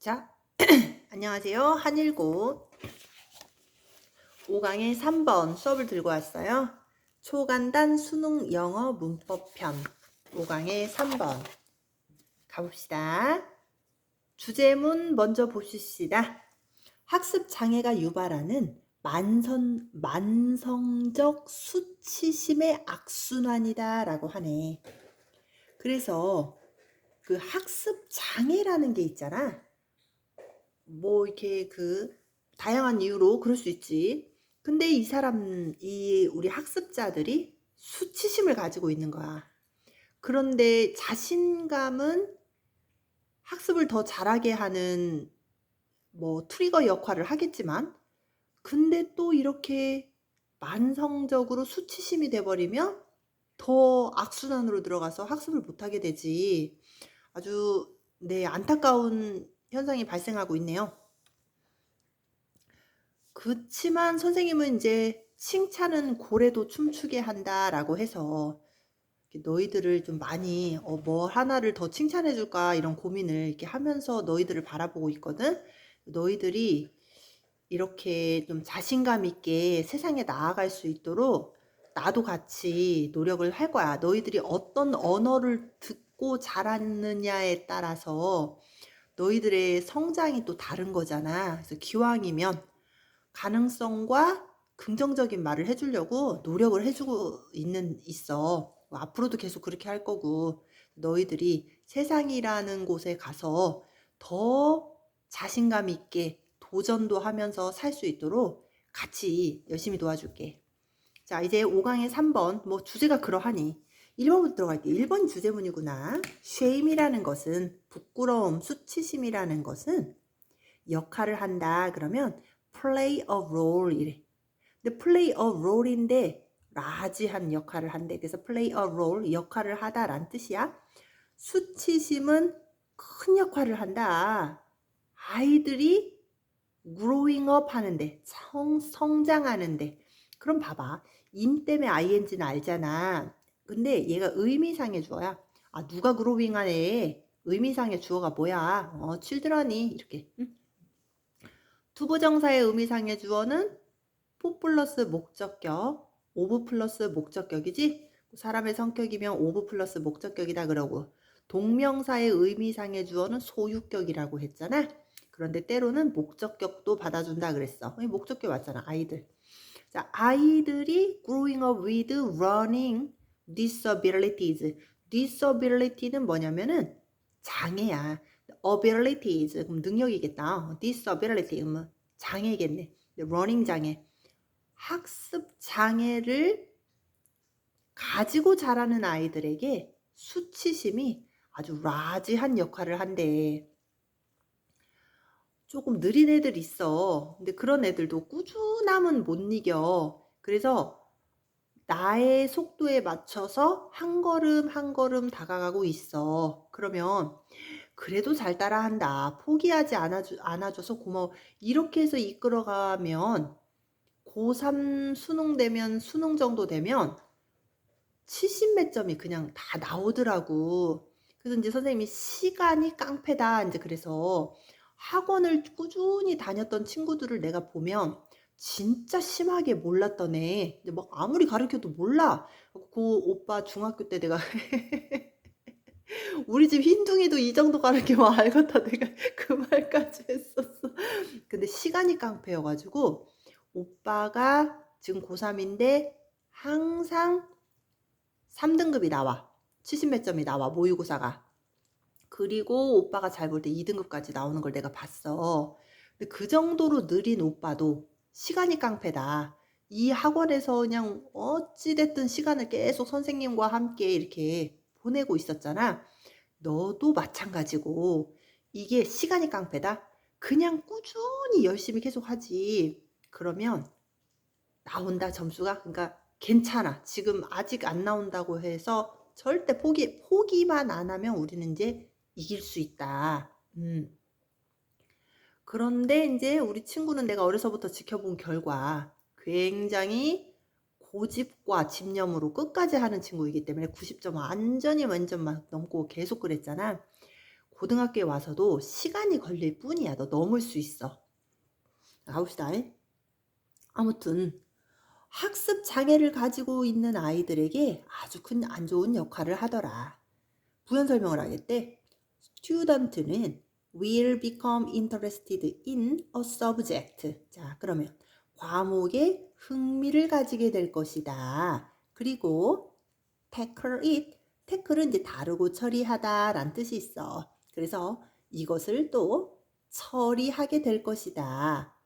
자, 안녕하세요. 한일고 5강의 3번 수업을 들고 왔어요. 초간단 수능 영어 문법편 5강의 3번 가봅시다. 주제문 먼저 보십시다. 학습 장애가 유발하는 만성적 수치심의 악순환이다 라고 하네. 그래서 그 학습 장애라는 게 있잖아. 뭐 이렇게 다양한 이유로 그럴 수 있지. 근데 이 우리 학습자들이 수치심을 가지고 있는 거야. 그런데 자신감은 학습을 더 잘하게 하는 뭐 트리거 역할을 하겠지만, 근데 또 이렇게 만성적으로 수치심이 돼버리면 더 악순환으로 들어가서 학습을 못하게 되지. 아주 안타까운 현상이 발생하고 있네요. 그치만 선생님은 이제 칭찬은 고래도 춤추게 한다라고 해서 너희들을 좀 많이 뭐 하나를 더 칭찬해 줄까 이런 고민을 이렇게 하면서 너희들을 바라보고 있거든. 너희들이 이렇게 좀 자신감 있게 세상에 나아갈 수 있도록 나도 같이 노력을 할 거야. 너희들이 어떤 언어를 듣고 자랐느냐에 따라서 너희들의 성장이 또 다른 거잖아. 그래서 기왕이면 가능성과 긍정적인 말을 해주려고 노력을 해주고 있어. 앞으로도 계속 그렇게 할 거고, 너희들이 세상이라는 곳에 가서 더 자신감 있게 도전도 하면서 살 수 있도록 같이 열심히 도와줄게. 자, 이제 5강의 3번, 뭐 주제가 그러하니 1번부터 들어갈게. 1번 주제문이구나. shame이라는 것은, 부끄러움, 수치심이라는 것은 역할을 한다. 그러면 play a role 이래. 근데 play a role인데 라지한 역할을 한대. 그래서 play a role, 역할을 하다란 뜻이야. 수치심은 큰 역할을 한다. 아이들이 growing up 하는데, 성장하는데. 그럼 봐봐. 인 때문에 ing는 알잖아. 근데 얘가 의미상의 주어야. 아, 누가 growing 하네. 의미상의 주어가 뭐야? children이 이렇게. 응? 투부정사의 의미상의 주어는 포 플러스 목적격, 오브 플러스 목적격이지? 사람의 성격이면 오브 플러스 목적격이다 그러고, 동명사의 의미상의 주어는 소유격이라고 했잖아. 그런데 때로는 목적격도 받아준다 그랬어. 목적격 맞잖아. 아이들. 자, 아이들이 growing up with learning disabilities. disability는 뭐냐면은 장애야. abilities 그럼 능력이겠다. disability 그러면 장애겠네. learning 장애. 학습 장애를 가지고 자라는 아이들에게 수치심이 아주 라지한 역할을 한대. 조금 느린 애들 있어. 근데 그런 애들도 꾸준함은 못 이겨. 그래서 나의 속도에 맞춰서 한 걸음 한 걸음 다가가고 있어. 그러면 그래도 잘 따라한다. 포기하지 않아줘서 고마워. 이렇게 해서 이끌어가면 고3 수능 되면, 수능 정도 되면 70 몇 점이 그냥 다 나오더라고. 그래서 이제 선생님이 시간이 깡패다. 이제 그래서 학원을 꾸준히 다녔던 친구들을 내가 보면 진짜 심하게 몰랐던 애. 근데 막 아무리 가르쳐도 몰라. 그 오빠 중학교 때 내가 우리 집 흰둥이도 이 정도 가르치면 알겠다. 내가 그 말까지 했었어. 근데 시간이 깡패여가지고 오빠가 지금 고3인데 항상 3등급이 나와. 70 몇 점이 나와. 모의고사가. 그리고 오빠가 잘 볼 때 2등급까지 나오는 걸 내가 봤어. 근데 그 정도로 느린 오빠도 시간이 깡패다. 이 학원에서 그냥 어찌됐든 시간을 계속 선생님과 함께 이렇게 보내고 있었잖아. 너도 마찬가지고 이게 시간이 깡패다. 그냥 꾸준히 열심히 계속 하지. 그러면 나온다 점수가. 그러니까 괜찮아. 지금 아직 안 나온다고 해서 절대 포기만 안 하면 우리는 이제 이길 수 있다. 그런데 이제 우리 친구는 내가 어려서부터 지켜본 결과 굉장히 고집과 집념으로 끝까지 하는 친구이기 때문에 90점 완전 막 넘고 계속 그랬잖아. 고등학교에 와서도 시간이 걸릴 뿐이야. 너 넘을 수 있어. 가봅시다. 아무튼 학습 장애를 가지고 있는 아이들에게 아주 큰 안 좋은 역할을 하더라. 부연 설명을 하겠대. Student는 will become interested in a subject. 자, 그러면 과목에 흥미를 가지게 될 것이다. 그리고 tackle it. tackle은 이제 다루고 처리하다 라는 뜻이 있어. 그래서 이것을 또 처리하게 될 것이다.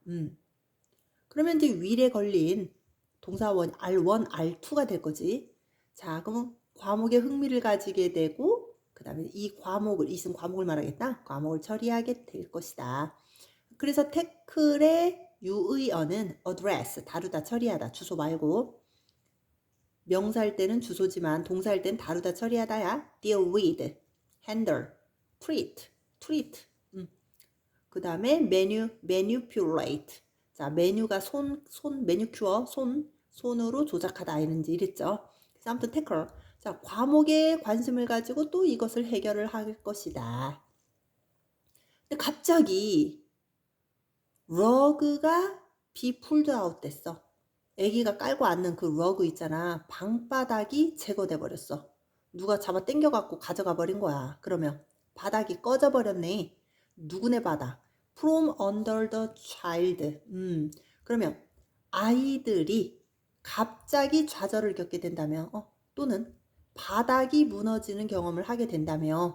그러면 이제 will에 걸린 동사원 R1, R2가 될 거지. 자, 그럼 과목에 흥미를 가지게 되고 그 다음에 이 과목을, 이승 과목을 말하겠다. 과목을 처리하게 될 것이다. 그래서 태클의 유의어는 address, 다루다, 처리하다, 주소 말고. 명사일 때는 주소지만 동사일 때는 다루다, 처리하다야. deal with, handle, treat. 그 다음에 manipulate. 자, 메뉴가 매니큐어, 손으로 조작하다 이런지 이랬죠. 그래서 아무튼 태클. 자, 과목에 관심을 가지고 또 이것을 해결을 할 것이다. 근데 갑자기 러그가 be pulled out 됐어. 애기가 깔고 앉는 그 러그 있잖아. 방바닥이 제거돼 버렸어. 누가 잡아 당겨갖고 가져가 버린 거야. 그러면 바닥이 꺼져 버렸네. 누구네 바닥? From under the child. 그러면 아이들이 갑자기 좌절을 겪게 된다면, 또는 바닥이 무너지는 경험을 하게 된다면,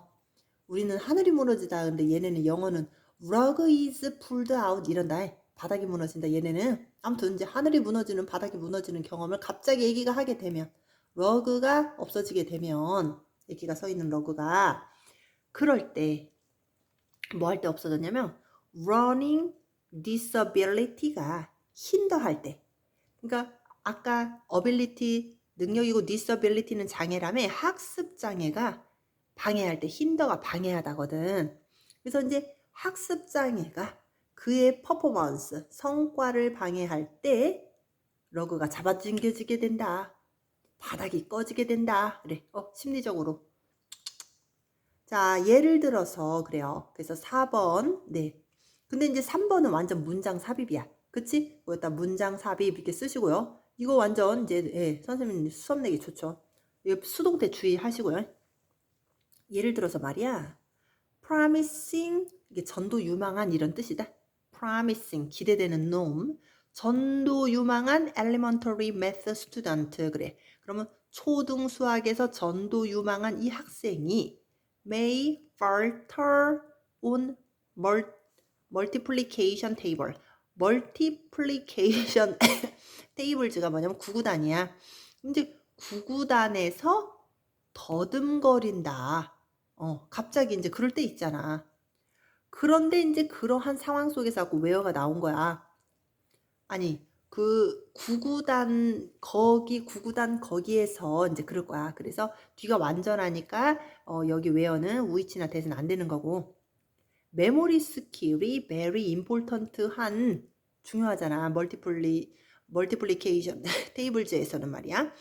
우리는 하늘이 무너지다. 근데 얘네는 영어는 rug is pulled out 이런다. 바닥이 무너진다. 얘네는 아무튼 이제 하늘이 무너지는, 바닥이 무너지는 경험을 갑자기 애기가 하게 되면, 러그가 없어지게 되면, 애기가 서 있는 러그가, 그럴 때 뭐 할 때 없어졌냐면 learning disability가 힌더할 때. 그러니까 아까 ability 능력이고 disability는 장애라며, 학습 장애가 방해할 때 힌더가 방해하다거든. 그래서 이제 학습 장애가 그의 퍼포먼스, 성과를 방해할 때 러그가 잡아당겨지게 된다. 바닥이 꺼지게 된다. 그래. 심리적으로. 자, 예를 들어서 그래요. 그래서 4번. 네. 근데 이제 3번은 완전 문장 삽입이야. 그치? 여기다 문장 삽입 이렇게 쓰시고요. 이거 완전 이제 선생님 수업 내기 좋죠. 이거 수동태 주의하시고요. 예를 들어서 말이야. promising, 이게 전도 유망한 이런 뜻이다. promising, 기대되는 놈. 전도 유망한 elementary math student. 그래. 그러면 초등 수학에서 전도 유망한 이 학생이 may falter on multiplication table. multiplication tables가 뭐냐면 구구단이야. 근데 구구단에서 더듬거린다. 갑자기 이제 그럴 때 있잖아. 그런데 이제 그러한 상황 속에서 자꾸 where가 나온 거야. 아니, 그 구구단 거기에서 이제 그럴 거야. 그래서 뒤가 완전하니까 여기 where는 위치나 대는 안 되는 거고. 메모리 스킬이 very important 한 중요하잖아. 멀티플리케이션 테이블즈에서는 말이야.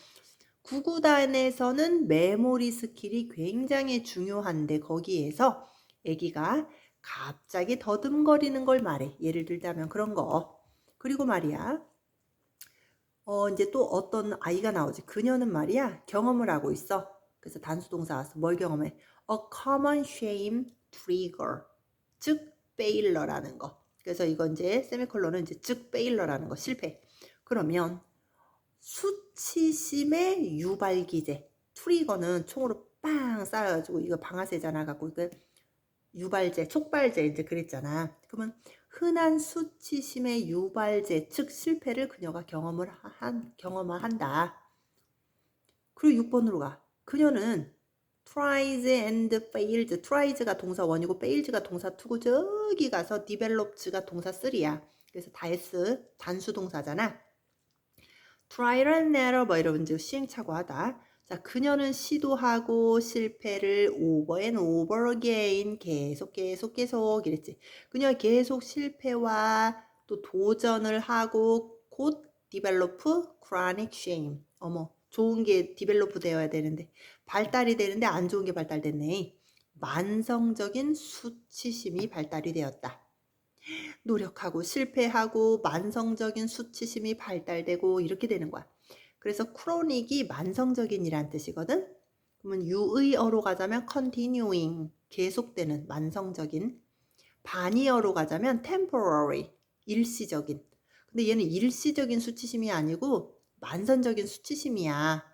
구구단에서는 메모리 스킬이 굉장히 중요한데 거기에서 애기가 갑자기 더듬거리는 걸 말해. 예를 들자면 그런 거. 그리고 말이야. 이제 또 어떤 아이가 나오지. 그녀는 말이야. 경험을 하고 있어. 그래서 단수동사 와서 뭘 경험해? A common shame trigger. 즉 failure라는 거. 그래서 이건 이제 세미콜론은 이제 즉 failure라는 거. 실패. 그러면 수치심의 유발기제. 트리거는 총으로 빵 쏴가지고 이거 방아쇠잖아 갖고 이거 유발제, 촉발제 이제 그랬잖아. 그러면 흔한 수치심의 유발제, 즉 실패를 그녀가 경험한다. 그리고 6번으로 가. 그녀는 tries and fails. tries가 동사 1이고 fails가 동사 2고 저기 가서 develops가 동사 3야. 그래서 다 S 단수 동사잖아. trial and error 뭐 이러면 이제 시행착오하다. 자, 그녀는 시도하고 실패를 over and over again 계속 이랬지. 그녀가 계속 실패와 또 도전을 하고 곧 develop chronic shame. 어머, 좋은 게 develop 되어야 되는데 발달이 되는데 안 좋은 게 발달됐네. 만성적인 수치심이 발달이 되었다. 노력하고 실패하고 만성적인 수치심이 발달되고 이렇게 되는 거야. 그래서 크로닉이 만성적인이란 뜻이거든. 그러면 유의어로 가자면 continuing, 계속되는 만성적인. 반의어로 가자면 temporary, 일시적인. 근데 얘는 일시적인 수치심이 아니고 만성적인 수치심이야.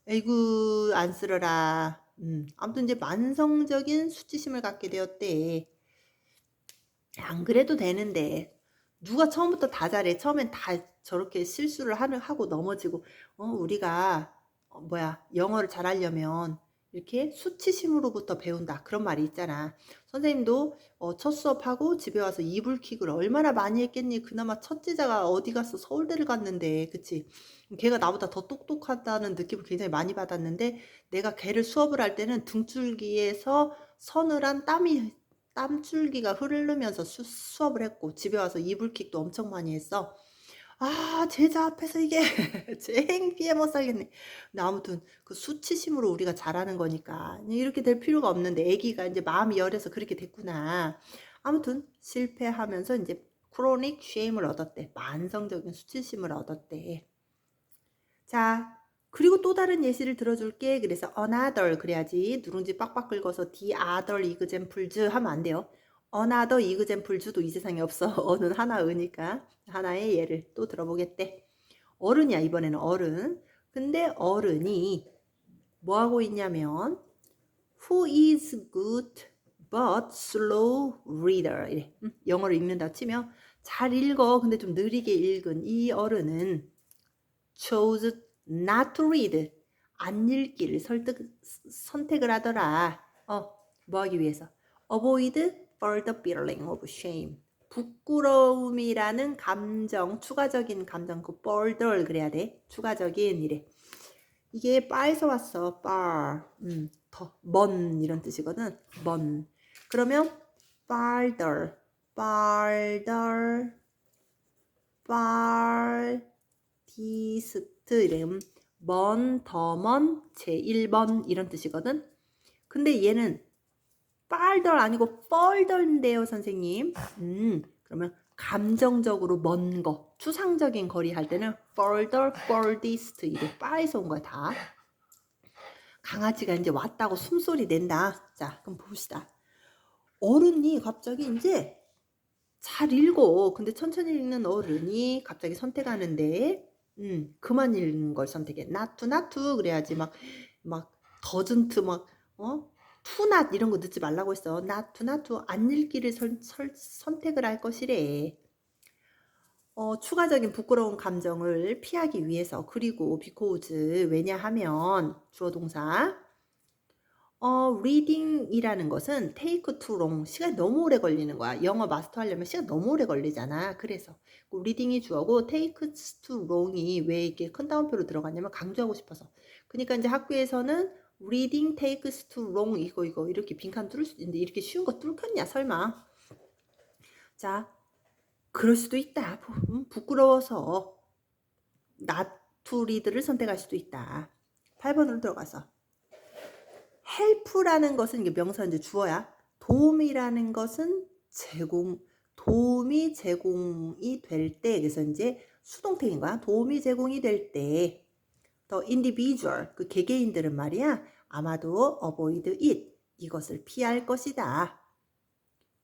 에이구 안 쓰러라. 아무튼 이제 만성적인 수치심을 갖게 되었대. 안 그래도 되는데 누가 처음부터 다 잘해. 처음엔 다 저렇게 실수를 하고 넘어지고 우리가 영어를 잘하려면 이렇게 수치심으로부터 배운다. 그런 말이 있잖아. 선생님도 첫 수업하고 집에 와서 이불킥을 얼마나 많이 했겠니. 그나마 첫째자가 어디 갔어. 서울대를 갔는데. 그치? 걔가 나보다 더 똑똑하다는 느낌을 굉장히 많이 받았는데 내가 걔를 수업을 할 때는 등줄기에서 서늘한 땀줄기가 흐르면서 수업을 했고 집에 와서 이불킥도 엄청 많이 했어. 제자 앞에서 이게 창피해 못 살겠네. 근데 아무튼 그 수치심으로 우리가 잘하는 거니까 이렇게 될 필요가 없는데 애기가 이제 마음이 열해서 그렇게 됐구나. 아무튼 실패하면서 이제 크로닉 쉐임을 얻었대. 만성적인 수치심을 얻었대. 자, 그리고 또 다른 예시를 들어줄게. 그래서 another 그래야지. 누룽지 빡빡 긁어서 the other examples 하면 안 돼요. another examples도 이 세상에 없어. 어는 하나으니까 하나의 예를 또 들어보겠대. 어른이야. 이번에는 어른. 근데 어른이 뭐 하고 있냐면 who is good but slow reader 이래. 영어를 읽는다 치면 잘 읽어. 근데 좀 느리게 읽은 이 어른은 chose not to read. 안 읽기를 선택을 하더라. 뭐 하기 위해서? avoid further feeling of shame. 부끄러움이라는 감정, 추가적인 감정, 그 further 그래야 돼. 추가적인 이래. 이게 바에서 왔어. 더, 먼 이런 뜻이거든. 먼. 그러면 farther, farther, farthest 이름 먼, 더 먼, 제1번 이런 뜻이거든. 근데 얘는 farther 아니고 further인데요, 선생님. 그러면 감정적으로 먼 거, 추상적인 거리 할 때는 further, furthest 이게 far에서 온 거야, 다. 강아지가 이제 왔다고 숨소리 낸다. 자, 그럼 봅시다. 어른이 갑자기 이제 잘 읽어. 근데 천천히 읽는 어른이 갑자기 선택하는데 그만 읽는 걸 선택해. not to 그래야지 막 doesn't to not 이런 거 넣지 말라고 했어. not to 안 읽기를 선택을 할 것이래. 추가적인 부끄러운 감정을 피하기 위해서. 그리고 because 왜냐하면 주어 동사 reading이라는 것은 take too long. 시간이 너무 오래 걸리는 거야. 영어 마스터하려면 시간 너무 오래 걸리잖아. 그래서 reading이 주어고 take too long이 왜 이렇게 큰 따옴표로 들어갔냐면 강조하고 싶어서. 그러니까 이제 학교에서는 reading takes too long 이거 이렇게 빈칸 뚫을 수도 있는데 이렇게 쉬운 거 뚫겠냐 설마. 자, 그럴 수도 있다. 부끄러워서 not to read를 선택할 수도 있다. 8번으로 들어가서 help라는 것은 이게 명사인지 주어야. 도움이라는 것은 도움이 제공이 될 때, 그래서 이제 수동태인 거야. 도움이 제공이 될 때, the individual, 그 개개인들은 말이야, 아마도 avoid it, 이것을 피할 것이다.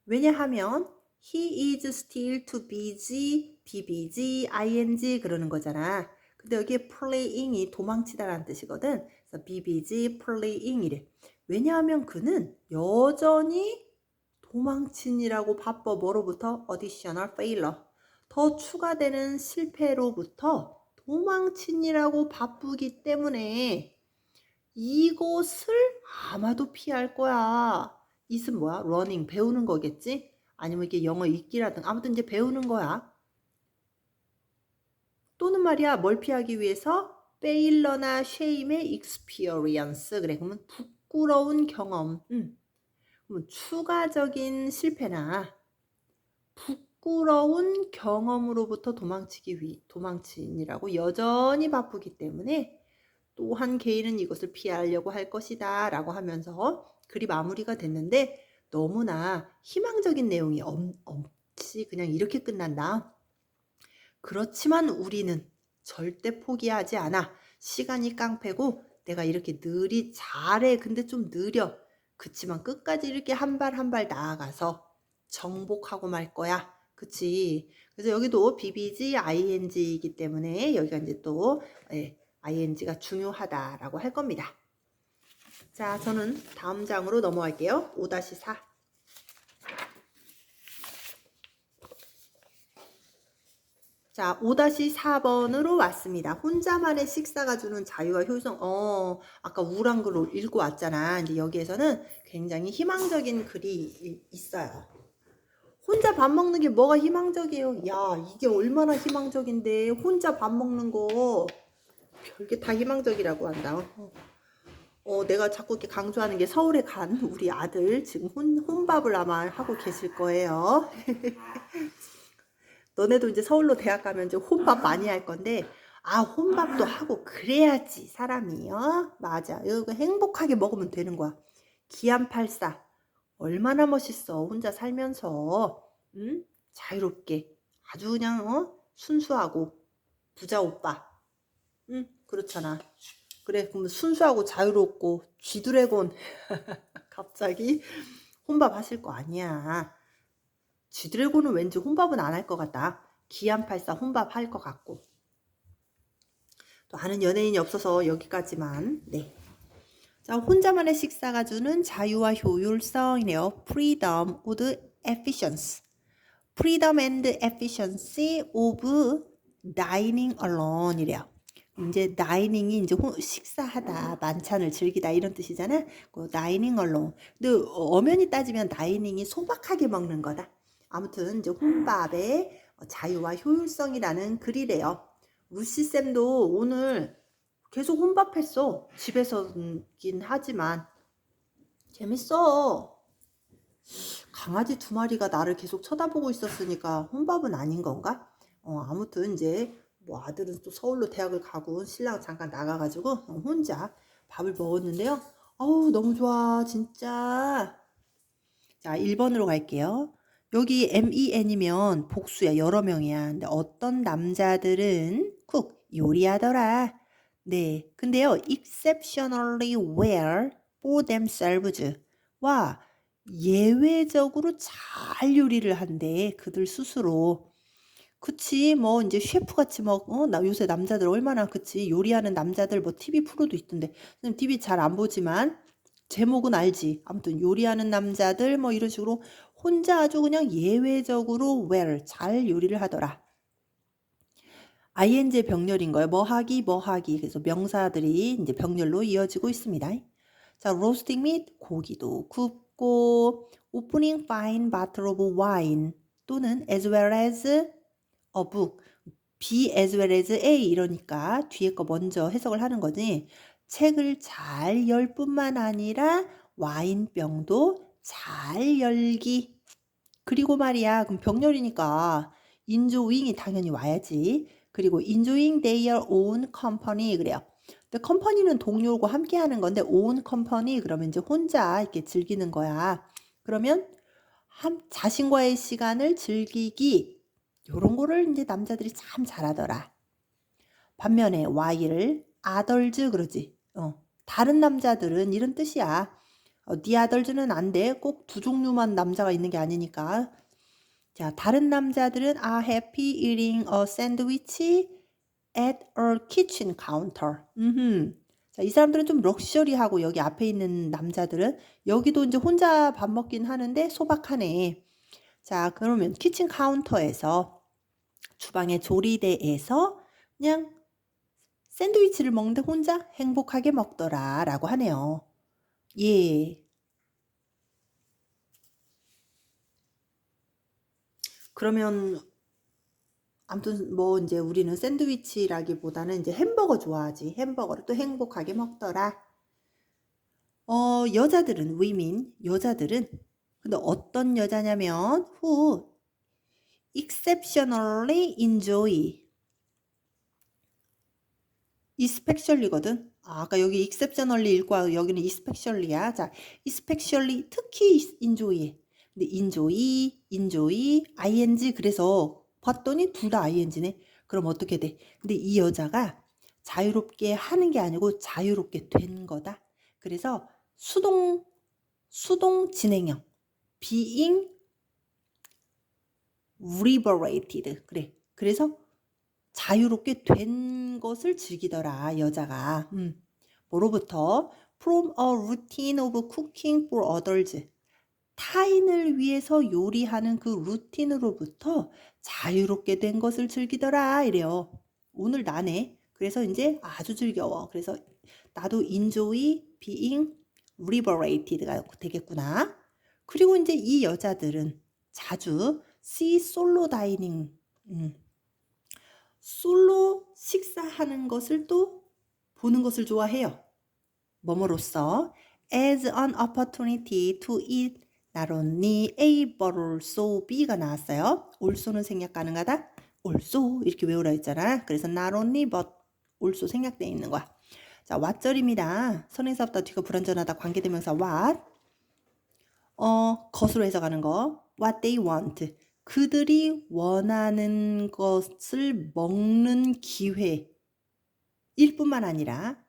왜냐하면 he is still too busy, be busy, ing 그러는 거잖아. 근데 여기에 playing이 도망치다라는 뜻이거든. 그래서 be busy, playing 이래. 왜냐하면 그는 여전히 도망친이라고 바빠. 뭐로부터? additional failure. 더 추가되는 실패로부터 도망친이라고 바쁘기 때문에 이곳을 아마도 피할 거야. it은 뭐야? running, 배우는 거겠지? 아니면 이게 영어 읽기라든 아무튼 이제 배우는 거야. 또는 말이야 뭘 피하기 위해서? failure나 shame의 experience. 그래 그러면 부끄러운 경험. 그러면 추가적인 실패나 부끄러운 경험으로부터 도망친이라고 여전히 바쁘기 때문에 또한 개인은 이것을 피하려고 할 것이다 라고 하면서 글이 마무리가 됐는데 너무나 희망적인 내용이 없이 그냥 이렇게 끝난다. 그렇지만 우리는 절대 포기하지 않아. 시간이 깡패고 내가 이렇게 잘해. 근데 좀 느려. 그치만 끝까지 이렇게 한 발 한 발 나아가서 정복하고 말 거야. 그치? 그래서 여기도 BBG, ING이기 때문에 여기가 이제 또 ING가 중요하다라고 할 겁니다. 자, 저는 다음 장으로 넘어갈게요. 5-4. 자, 5-4번으로 왔습니다. 혼자만의 식사가 주는 자유와 효율성. 아까 우울한 글을 읽고 왔잖아. 이제 여기에서는 굉장히 희망적인 글이 있어요. 혼자 밥 먹는 게 뭐가 희망적이에요? 야, 이게 얼마나 희망적인데. 혼자 밥 먹는 거 별게 다 희망적이라고 한다. 내가 자꾸 이렇게 강조하는 게 서울에 간 우리 아들 지금 혼밥을 아마 하고 계실 거예요. 너네도 이제 서울로 대학 가면 이제 혼밥 많이 할 건데, 혼밥도 하고 그래야지 사람이요. 맞아. 이거 행복하게 먹으면 되는 거야. 기안84 얼마나 멋있어. 혼자 살면서 자유롭게 아주 그냥 순수하고 부자 오빠. 그렇잖아. 그래, 그럼 순수하고 자유롭고 쥐드래곤 갑자기 혼밥 하실 거 아니야. 쥐드래곤은 왠지 혼밥은 안 할 것 같다. 기안84 혼밥 할 것 같고. 또 아는 연예인이 없어서 여기까지만. 네. 자, 혼자만의 식사가 주는 자유와 효율성이네요. Freedom with efficiency. Freedom and efficiency of dining alone 이래요. 이제 다이닝이 이제 식사하다, 만찬을 즐기다 이런 뜻이잖아. 그 다이닝 alone. 근데 엄연히 따지면 다이닝이 소박하게 먹는 거다. 아무튼 이제 혼밥의 자유와 효율성이라는 글이래요. 루시쌤도 오늘 계속 혼밥했어. 집에서긴 하지만 재밌어. 강아지 2마리가 나를 계속 쳐다보고 있었으니까 혼밥은 아닌 건가? 아무튼 이제 뭐 아들은 또 서울로 대학을 가고 신랑 잠깐 나가가지고 혼자 밥을 먹었는데요. 너무 좋아 진짜. 자, 1번으로 갈게요. 여기 men이면 복수야. 여러 명이야. 근데 어떤 남자들은 요리하더라. 네. 근데요. exceptionally well for themselves. 와, 예외적으로 잘 요리를 한대. 그들 스스로. 그치, 뭐, 이제 셰프같이 나 요새 남자들 얼마나, 그치, 요리하는 남자들 뭐 TV 프로도 있던데. TV 잘 안 보지만, 제목은 알지. 아무튼 요리하는 남자들 뭐 이런 식으로 혼자 아주 그냥 예외적으로 잘 요리를 하더라. ing 병렬인 거예요. 뭐 하기. 그래서 명사들이 이제 병렬로 이어지고 있습니다. 자, roasting meat 고기도 굽고, opening fine bottle of wine 또는 as well as a book, B as well as A 이러니까 뒤에 거 먼저 해석을 하는 거지. 책을 잘 열 뿐만 아니라 와인병도 잘 열기. 그리고 말이야, 그럼 병렬이니까 enjoying이 당연히 와야지. 그리고 enjoying their own company 그래요. 근데 컴퍼니는 동료고 함께 하는 건데 own company 그러면 이제 혼자 이렇게 즐기는 거야. 그러면 자신과의 시간을 즐기기 요런 거를 이제 남자들이 참 잘하더라. 반면에 while others 그러지. 다른 남자들은 이런 뜻이야. the others는 안 돼. 꼭 두 종류만 남자가 있는 게 아니니까. 자, 다른 남자들은 are happy eating a sandwich at a kitchen counter. 자, 이 사람들은 좀 럭셔리하고 여기 앞에 있는 남자들은 여기도 이제 혼자 밥 먹긴 하는데 소박하네. 자, 그러면 키친 카운터에서 주방의 조리대에서 그냥 샌드위치를 먹는데 혼자 행복하게 먹더라 라고 하네요. 예. 그러면 아무튼 뭐 이제 우리는 샌드위치라기보다는 이제 햄버거 좋아하지. 햄버거를 또 행복하게 먹더라. 여자들은 여자들은 근데 어떤 여자냐면 who exceptionally enjoy especially거든. 아까 여기 exceptionally 읽고 여기는 especially야. 자, especially 특히 enjoy해. 근데 enjoy, ing 그래서 봤더니 둘 다 ing네. 그럼 어떻게 돼? 근데 이 여자가 자유롭게 하는 게 아니고 자유롭게 된 거다. 그래서 수동 진행형 being liberated. 그래. 그래서 자유롭게 된 것을 즐기더라, 여자가. 뭐로부터? From a routine of cooking for others. 타인을 위해서 요리하는 그 루틴으로부터 자유롭게 된 것을 즐기더라, 이래요. 오늘 나네. 그래서 이제 아주 즐거워. 그래서 나도 enjoy being liberated가 되겠구나. 그리고 이제 이 여자들은 자주 see solo dining, 솔로 식사하는 것을 또 보는 것을 좋아해요. 뭐뭐로써 as an opportunity to eat not only A but also B가 나왔어요. also는 생략 가능하다. also 이렇게 외우라 했잖아. 그래서 not only but also 생략되어 있는 거야. 자, what절입니다. 선행사부터 뒤가 불완전하다 관계대명사 what. 것으로 해석하는 거. what they want. 그들이 원하는 것을 먹는 기회일 뿐만 아니라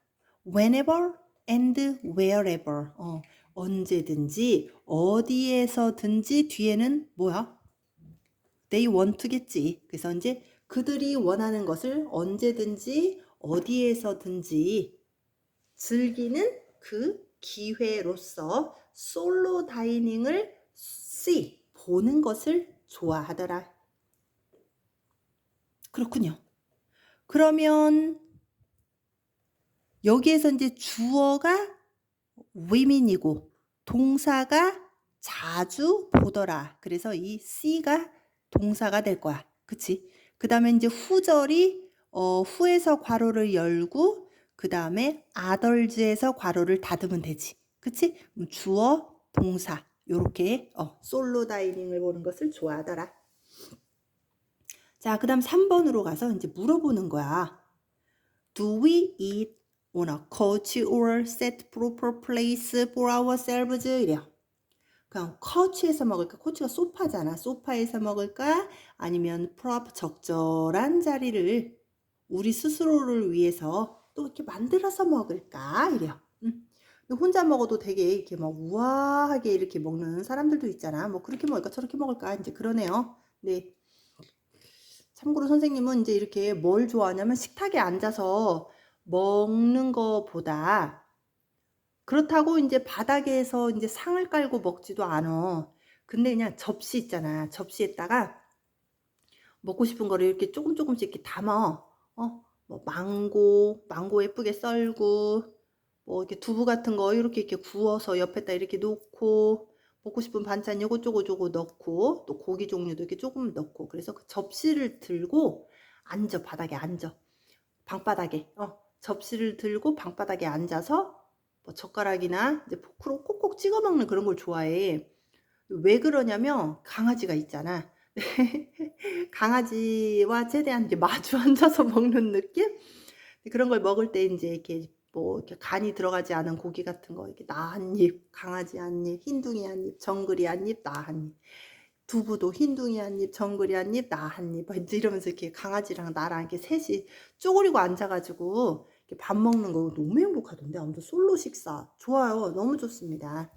whenever and wherever. 언제든지 어디에서든지 뒤에는 뭐야? they want겠지. 그래서 이제 그들이 원하는 것을 언제든지 어디에서든지 즐기는 그 기회로서 솔로 다이닝을 see 보는 것을 좋아하더라. 그렇군요. 그러면 여기에서 이제 주어가 women이고 동사가 자주 보더라. 그래서 이 see가 동사가 될 거야. 그치? 그 다음에 이제 후절이 후에서 괄호를 열고 그 다음에 others에서 괄호를 닫으면 되지. 그치? 주어, 동사 요렇게 솔로 다이닝을 보는 것을 좋아하더라. 자, 그 다음 3번으로 가서 이제 물어보는 거야. Do we eat on a couch or set proper place for ourselves? 이래요. 그냥 couch에서 먹을까? couch가 소파잖아. 소파에서 먹을까? 아니면 prop 적절한 자리를 우리 스스로를 위해서 또 이렇게 만들어서 먹을까? 이래요. 혼자 먹어도 되게 이렇게 막 우아하게 이렇게 먹는 사람들도 있잖아. 뭐 그렇게 먹을까? 저렇게 먹을까? 이제 그러네요. 네. 참고로 선생님은 이제 이렇게 뭘 좋아하냐면 식탁에 앉아서 먹는 거보다 그렇다고 이제 바닥에서 이제 상을 깔고 먹지도 않아. 근데 그냥 접시 있잖아. 접시에다가 먹고 싶은 거를 이렇게 조금씩 이렇게 담아. 뭐 망고 예쁘게 썰고 뭐 이렇게 두부 같은 거 이렇게 구워서 옆에다 이렇게 놓고 먹고 싶은 반찬 요거저거 넣고 또 고기 종류도 이렇게 조금 넣고 그래서 그 접시를 들고 앉아 바닥에 앉아 방바닥에 접시를 들고 방바닥에 앉아서 뭐 젓가락이나 이제 포크로 콕콕 찍어 먹는 그런 걸 좋아해. 왜 그러냐면 강아지가 있잖아. 강아지와 최대한 이제 마주 앉아서 먹는 느낌? 그런 걸 먹을 때 이제 이렇게 뭐 이렇게 간이 들어가지 않은 고기 같은 거 이렇게 나 한 입, 강아지 한 입, 흰둥이 한 입, 정글이 한 입, 나 한 입. 두부도 흰둥이 한 입, 정글이 한 입, 나 한 입. 이러면서 이렇게 강아지랑 나랑 이렇게 셋이 쪼그리고 앉아가지고 이렇게 밥 먹는 거 너무 행복하던데. 아무튼 솔로 식사 좋아요. 너무 좋습니다.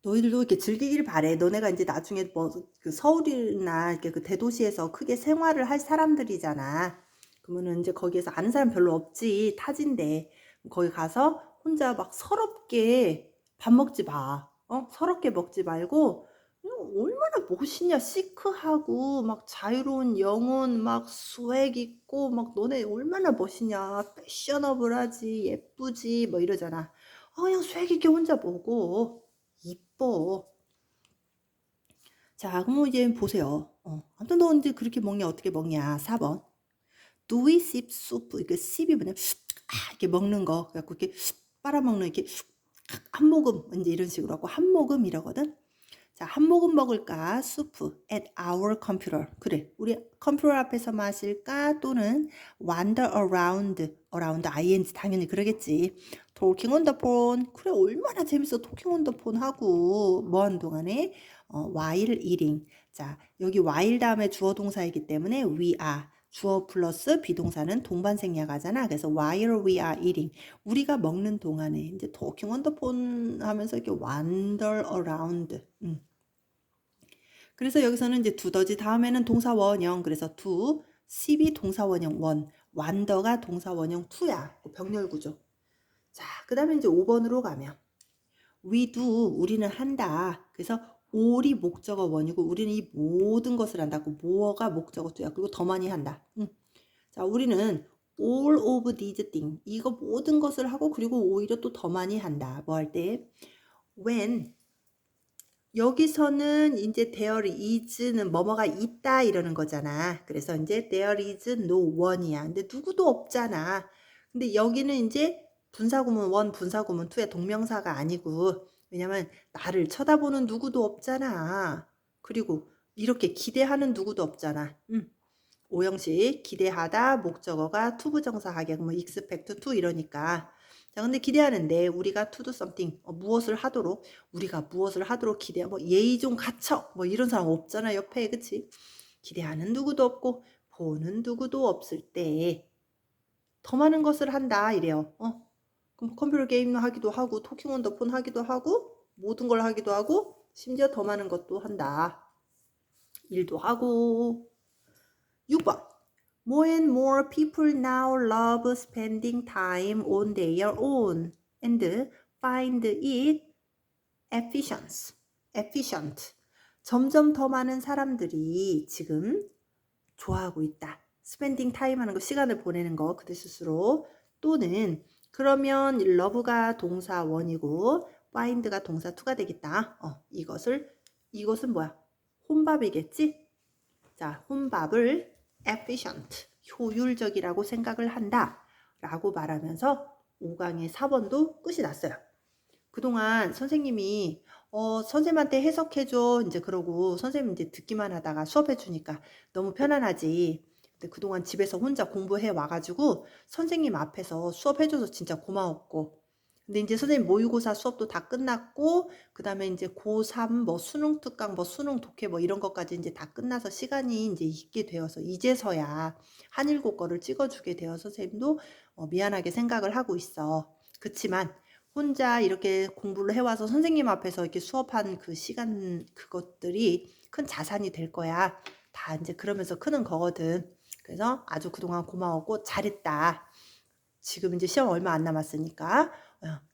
너희들도 이렇게 즐기길 바래. 너네가 이제 나중에 뭐 그 서울이나 이렇게 그 대도시에서 크게 생활을 할 사람들이잖아. 그러면은 이제 거기에서 아는 사람 별로 없지. 타지인데 거기 가서 혼자 막 서럽게 밥 먹지 마. 서럽게 먹지 말고 얼마나 멋있냐. 시크하고 막 자유로운 영혼 막 스웩 있고 막 너네 얼마나 멋있냐. 패셔너블하지 예쁘지 뭐 이러잖아. 그냥 스웩 있게 혼자 먹어. 이뻐. 자, 그럼 이제 보세요. 아무튼 너 이제 그렇게 먹냐, 어떻게 먹냐. 4번. Do we sip soup? 이게 sip이 뭐냐, 이렇게 먹는 거. 그래갖고 이렇게 빨아먹는 이렇게 한 모금, 이제 이런 식으로 하고 한 모금 이러거든. 자, 한 모금 먹을까? 수프 at our computer. 그래, 우리 컴퓨터 앞에서 마실까? 또는 wander around ing 당연히 그러겠지. talking on the phone. 그래, 얼마나 재밌어. talking on the phone 하고 뭐 하는 동안에 while eating. 자, 여기 while 다음에 주어 동사이기 때문에 we are. 주어 플러스 비동사는 동반생략하잖아. 그래서 while we are eating. 우리가 먹는 동안에 이제 talking on the phone 하면서 이렇게 wander around. 그래서 여기서는 이제 두더지 다음에는 동사 원형. 그래서 to, 씹이 동사 원형 원, wander가 동사 원형 to야. 병렬 구조. 자, 그 다음에 이제 5번으로 가면 we do, 우리는 한다. 그래서 all이 목적어 원이고 우리는 이 모든 것을 한다고. more가 목적어 to야. 그리고 더 많이 한다. 자, 우리는 all of these things, 이거 모든 것을 하고 그리고 오히려 또 더 많이 한다. 뭐 할 때? when, 여기서는 이제 there is는 뭐뭐가 있다 이러는 거잖아. 그래서 이제 there is no one이야. 근데 누구도 없잖아. 근데 여기는 이제 분사구문 one, 분사구문 two의 동명사가 아니고, 왜냐면 나를 쳐다보는 누구도 없잖아. 그리고 이렇게 기대하는 누구도 없잖아. 오형식 기대하다 목적어가 투부정사 하격 뭐 expect to 이러니까. 자, 근데 기대하는데 우리가 to do something 무엇을 하도록, 우리가 무엇을 하도록 기대, 뭐 예의 좀 갖춰 뭐 이런 사람 없잖아 옆에. 그치? 기대하는 누구도 없고 보는 누구도 없을 때 더 많은 것을 한다 이래요. 그럼 컴퓨터 게임 하기도 하고 토킹 온 더 폰 하기도 하고 모든 걸 하기도 하고 심지어 더 많은 것도 한다. 일도 하고. 6번. More and more people now love spending time on their own and find it efficient. 점점 더 많은 사람들이 지금 좋아하고 있다. spending time 하는 거, 시간을 보내는 거, 그들 스스로. 또는 그러면 love가 동사 원이고 find가 동사 to가 되겠다. 이것은 뭐야? 혼밥이겠지? 자, 혼밥을 efficient, 효율적이라고 생각을 한다 라고 말하면서 5강의 4번도 끝이 났어요. 그동안 선생님이 선생님한테 해석해줘 이제 그러고 선생님 이제 듣기만 하다가 수업해주니까 너무 편안하지. 근데 그동안 집에서 혼자 공부해 와가지고 선생님 앞에서 수업해줘서 진짜 고마웠고, 근데 이제 선생님 모의고사 수업도 다 끝났고 그 다음에 이제 고3 뭐 수능 특강 뭐 수능 독해 뭐 이런 것까지 이제 다 끝나서 시간이 이제 있게 되어서 이제서야 한일고 거를 찍어주게 되어서 선생님도 미안하게 생각을 하고 있어. 그치만 혼자 이렇게 공부를 해와서 선생님 앞에서 이렇게 수업한 그 시간, 그것들이 큰 자산이 될 거야. 다 이제 그러면서 크는 거거든. 그래서 아주 그동안 고마웠고 잘했다. 지금 이제 시험 얼마 안 남았으니까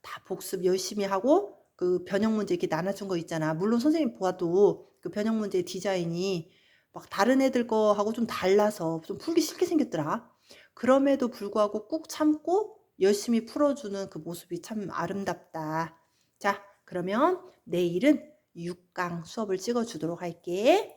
다 복습 열심히 하고 그 변형 문제 이렇게 나눠준 거 있잖아. 물론 선생님 보아도 그 변형 문제 디자인이 막 다른 애들 거하고 좀 달라서 좀 풀기 쉽게 생겼더라. 그럼에도 불구하고 꾹 참고 열심히 풀어주는 그 모습이 참 아름답다. 자, 그러면 내일은 6강 수업을 찍어주도록 할게.